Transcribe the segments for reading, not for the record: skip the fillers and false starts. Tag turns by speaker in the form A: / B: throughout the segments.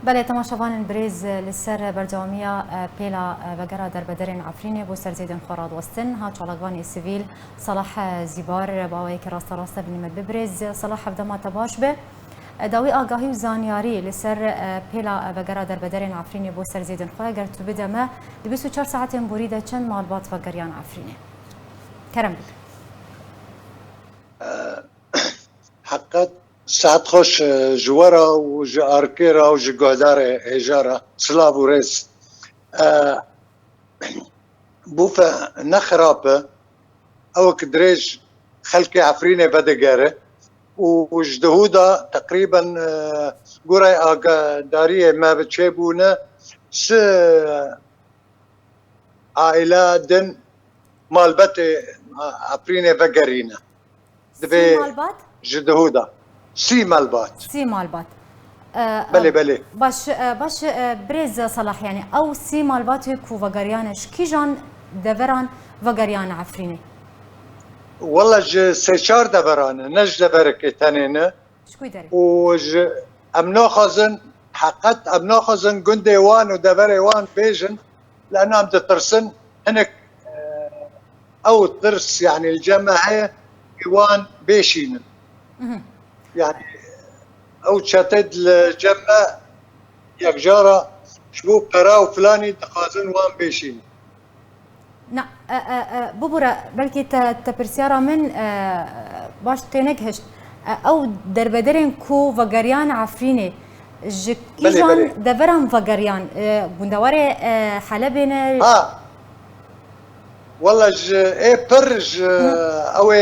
A: بله تماشاوان بريز لسر بردوامية بيلا وگرا در بدرین عفرینه بو سر زیدن خوراد وستن ها چالگوانی سیویل صلاح زیبار باوی که راست راست بنیمت ببرز صلاح بدما تباش به داوی آگاهی و زانیاری لسر پیلا وگرا در بدرین عفرینه بو سر زیدن خواه اگر تو بدمه 24 ساعت بوریده چند مالبات وگریان عفرینه کرم بید
B: حقا ساعت خوش جوارا و جاركيرا و جقودار هجارا سلاب و ريس بوفا نخرابة او كدريج خلقي عفرينة بدقارة وجدهودا تقريبا قرأي آقا دارية ما بتشيبونا س عائلة دن مالبتي عفرينة بقرينا
A: سي مالبات؟
B: جدهودا سي مالبات بله
A: باش بريز صلاح يعني او سي مالبات كو وغريانش كيجان دبران وغريان عفريني
B: والله سيشار دبران نج دبرك تنين
A: شكوي داري
B: وج امناخزن حقت امناخزن جندي وان ودبري وان بيجن لانه عم تترسن هنك او ترس يعني الجماعه وان بيشين يعني او تشتد الجمع يك جاره شبو قراو فلاني تقازن وان بيشين
A: نا ببرا بلكي تبرسيارا من باش تنكهش او دربدرين كو وغريان عفريني كيجان دبران وغريان بندواري حلبين
B: والله ايه برج او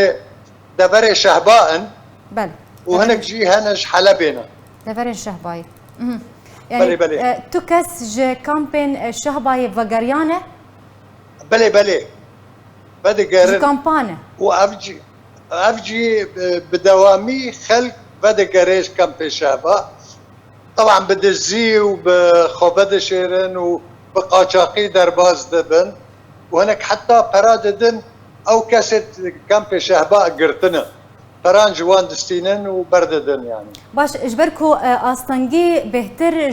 B: دبري شهباء
A: بل
B: وهناك جي هنج حلبينا
A: دبري شهباي يعني
B: بلي
A: تكس ج كامبين شهباي وغريانه
B: بلي بدي قرر
A: كامبانه
B: وافجي بدوامي خلق بدي قريش كامبين شهباء طبعا بدزي وبخوبد شيرن وبقاچاقي درباز دبن وهناك حتى براددن او كاسيت كامبين شهباء قرتنا فران جوان دستينن وبرددن يعني
A: باش اجبركو استنجي بهتر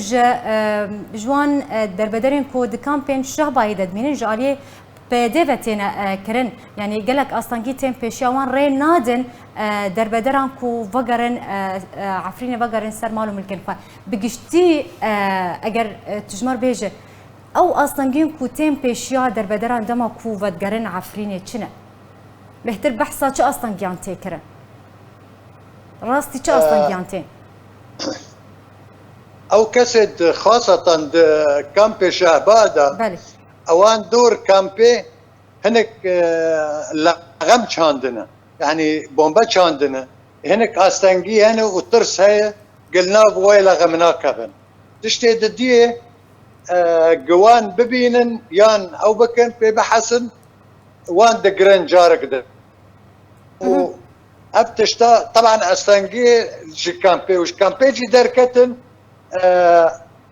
A: جوان دربدرين كو د كامبين شهباي ددمين جالي بديفتنا كرن يعني قالك استنجي تيم بيشاوان ري نادن دربدران كو فقرن عفرين فقرن سر مالو ملكن ف بقشتي اگر تجمر بيجه او استنجين كو تيم بيشيا دربدران دما كو فقرن عفرين چنه بهتر بحثا چه استنجيان تيكرن راستي چه استنجيانتين
B: او كسد خاصة كامبي شهبادا
A: بله
B: اوان دور كامبي هنك لغم چاندنا يعني بومبا چاندنا هنك استنجي هنا وترس هي قلنا بوي لغمنا كبن تشتي دديه جوان ببينن يان او بكن بحسن وان دقرن جارك ده ابتشتا طبعا استنجي جي كامبي وش كامبي جي دركتن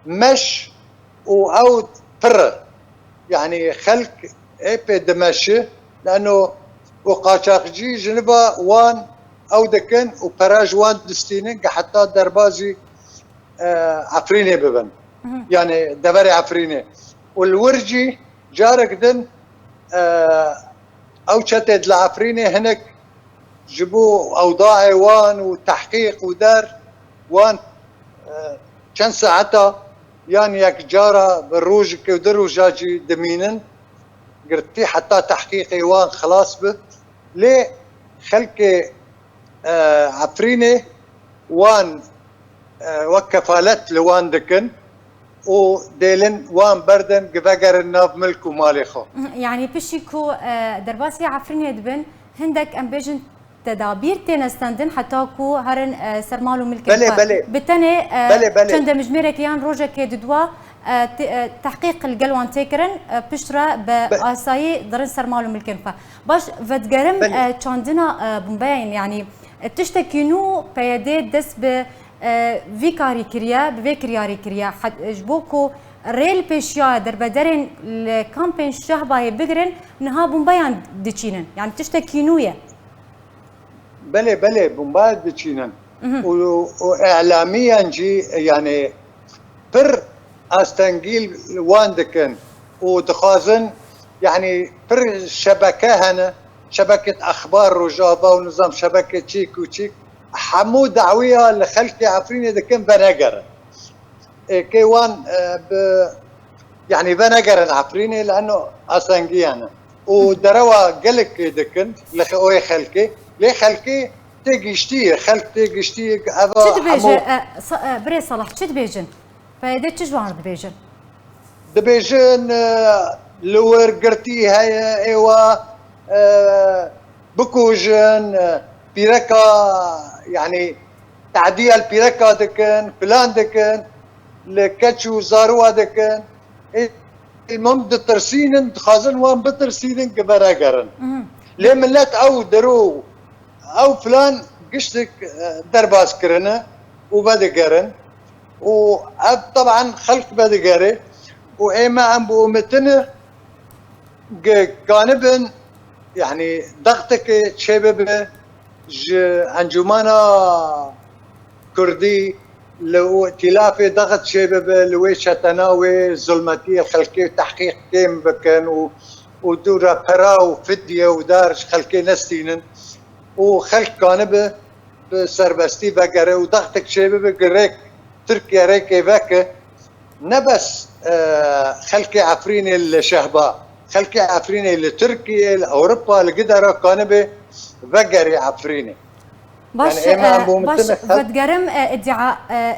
B: مش او فر يعني خلق ايبي دمشي لانه وقاچاق جي جنبا وان او دكن وبراج وان دستينن حتى دربازي عفريني ببن يعني دبري عفريني والورجي جارك دن او شتد العفريني هناك جبوا اوضاعي وان وتحقيق ودار وان كان ساعتها يعني يك جاره بالروج كودرو جاجي دمينن قرتي حتى تحقيقي وان خلاص به ليه خلقي عفريني وان وكفالت لوان دكن وديلن وان بردن قبقر الناب ملكو مالي خو
A: يعني بشيكو درباسي عفريني دبن هندك امبيجن تدابير تنستندن حتى كو هرن سرمالو ملك
B: بلي
A: بالتالي
B: بلي
A: چند مجمرك يان روجا كددوا تحقيق القلوان تيكرن بشرا باساي درن سرمالو ملك باش فدغرم چاندنا بومباين يعني تشتكينو بيدي دس ب فيكاري كريا بفيكرياري كريا جبوكو ريل بيشيا دربدرن الكامبين شهباي بقرن نها بومباين دچينن يعني تشتكينويا
B: بلي بومبايد بتشينن واعلاميا جي يعني بر استنجيل واندكن ودخازن يعني بر شبكه هنا شبكه اخبار رجابه ونظام شبكه تشيك وتشيك حمو دعويه لخلق عفريني دكن بنقر كيوان يعني بنقر عفريني لانه استنجيانا ودروا قلك دكن لخوي خلقي ليه خلقي تيجي خلق تيجي
A: شد بيجن بري صلاح شد بيجن فايدة تجوان دبيجن
B: دبيجن لور قرتي هاي ايوا بكوجن بيركا يعني تعديل بيركا دكن بلان دكن لكاتشو زاروا دكن المهم دترسينن خازن وان بترسينن كبراقرن ليه ملت او درو او فلان قشتك درباس كرنا وبدقرن واب طبعا خلق بدقري وايما ام بومتنا كانبن يعني ضغطك شباب انجمانا كردي لو ائتلاف ضغط شباب لويش تناوي ظلمتيه الخلقيه تحقيق كيم بكن ودورا برا وفديه ودارش خلقي نستينن وخلق كانبه بسربستي بقره وضغطك شباب قريك تركيا ريكي باكه نبس خلقي عفريني الشهباء خلقي عفريني لتركيا لاوروبا لقدره كانبه بقري عفريني
A: باش باش فتقرم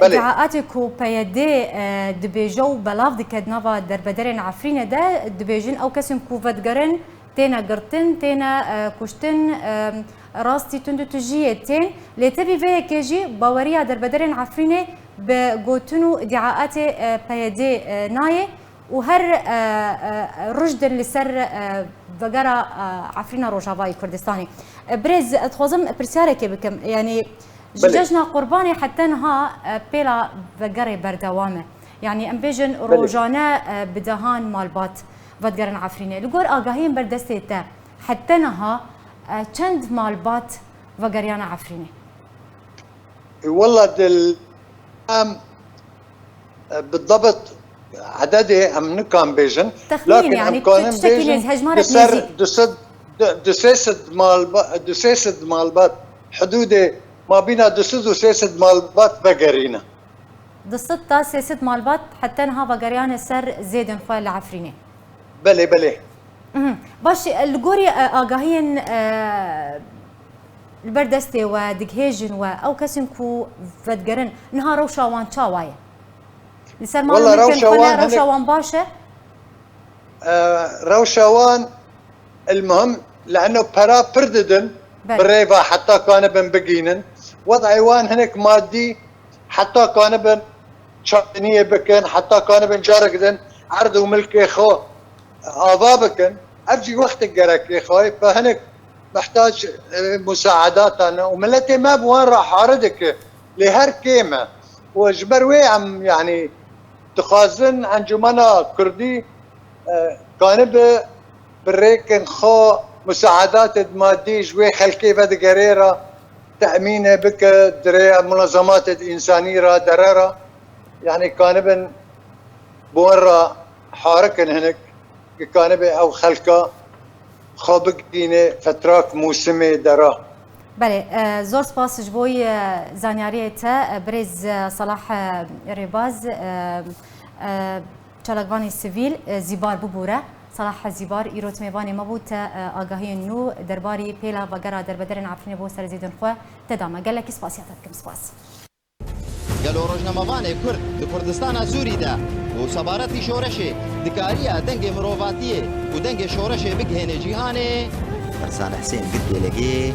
A: ادعاءاتكو بيدي دبيجو بلاف دكد نافا دربدرين عفرينه ده دبيجن او كسم كو فتقرن تينا قرتن تينا كشتن راستي تندو تجيتين لتبي في كيجي باوريا دربدرين عفرينه بقوتنو ادعاءات بيدي ناي وهر رشد اللي سر فقرا عفرينا روجافاي كردستاني بريز اتخوزم برسيارك بكم يعني ججنا قرباني حتى نها بيلا فقري بردوامه يعني ام بيجن روجانا بدهان مالبات فقرن عفرينه لقور اغاهين بردستيتا حتى نها چند مالبات فقريانا عفرينه
B: والله بالضبط عددي ام نكام بيجن
A: لكن يعني تشكيل هجمارة
B: دسيسد مالبات حدود ما بين دسد وسيسد مالبات بقرينا
A: دسد تا سيسد مالبات حتى انها بقريانا سر زيدن خوال العفرينه
B: بلي
A: باش الجوري اغاهين البردستي ودقهيجن او كسنكو فدقرن نهار وشاوان تشاوايه لسر ما روشاوان باشا
B: روشاوان المهم لانه برا برددن بالريفا حتى كان بن بقينن وضع ايوان هناك مادي حتى كان بن شاطنيه بكن حتى كان بن جارقدن عرض وملكي خو ابابكن ارجي وقتك قرك يا خوي فهناك محتاج مساعدات انا وملتي ما بوين راح اردك لهر كيمه وجبروي عم يعني تخازن انجمنا كردي كان بريكن خو مساعدات ماديه جوي خلكي بد قريره تامينه بك دري منظمات انسانيه درره يعني كان بورا حاركن هناك كان او خلقه خابقينه فتراك موسمي درا
A: بله زور سپاس جبوی زانیاریتا برز صلاح ریباز چالگوانی سیویل زیبار ببوره صلاح زیبار ایروت میوانی مبوت آگاهی نو درباری پیلا و گرا دربدرن عفرین بو سر زیدن خو تدامه گله کی سپاسیاتکم سپاس
C: قالوا روجنامه‌وانê Kurd di Kurdistana Sûrî de û sebaretî şoreşê dikariya dengê mirovatiyê û dengê şoreşê bigihêne cîhanê Ferzan Hesên Gidgê legê